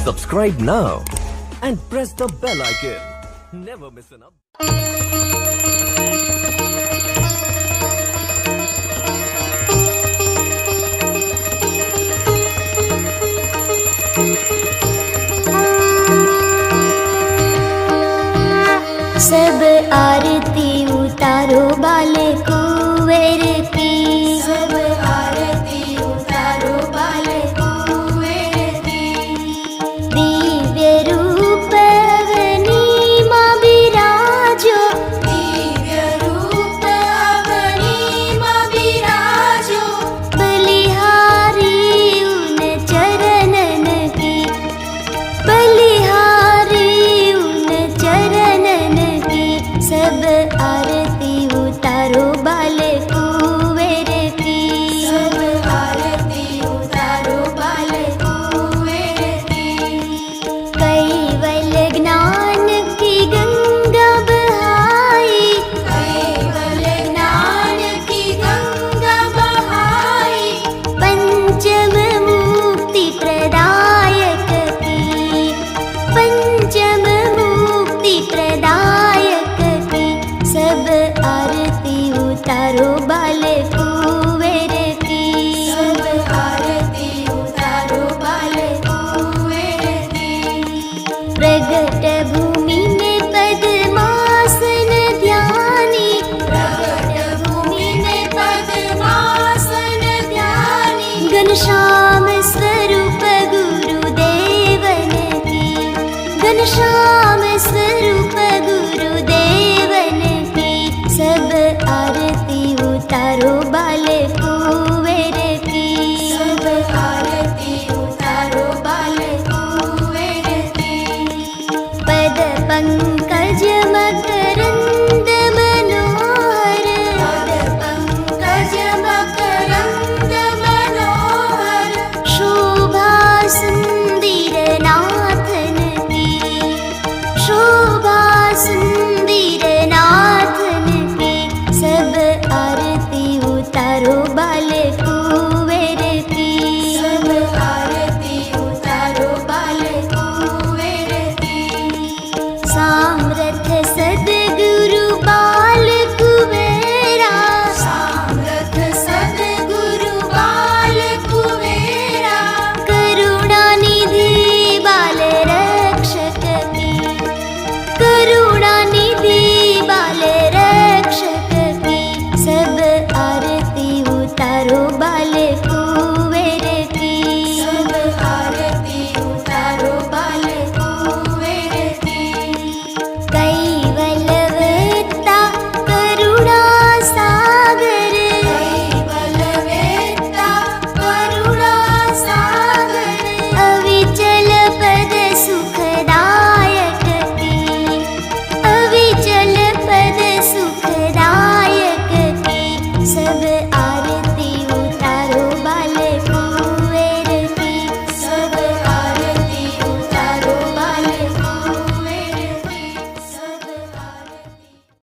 Subscribe now and press the bell icon. Never miss an update. सब आरती उतारो बाल कुंवर की, सब आरती उतारो बाल कुंवर की। दिव्य रूप अवनी मां बिराजो, दिव्य रूप अवनी मां बिराजो। बलिहारी उन चरणन की, बलिहारी उन चरणन की। सब आरती उतारो बाल कुंवर की, सब आरती उतारो बाल कुंवर की। कैवल ज्ञान की गंगा बहाई, कैवल ज्ञान की गंगा बहाई। पंचम मुक्ति प्रदायक की, पंचम मुक्ति प्रदायक की। सब आरती उतारो बाल कुंवर की, सब आरती उतारो बाल कुंवर की। प्रगट भूमि में पद्मासन ध्यानी, प्रगट भूमि में पद्मासन ध्यानी। घनश्याम स्वरूप गुरुदेवन की, घनश्याम स्वरूप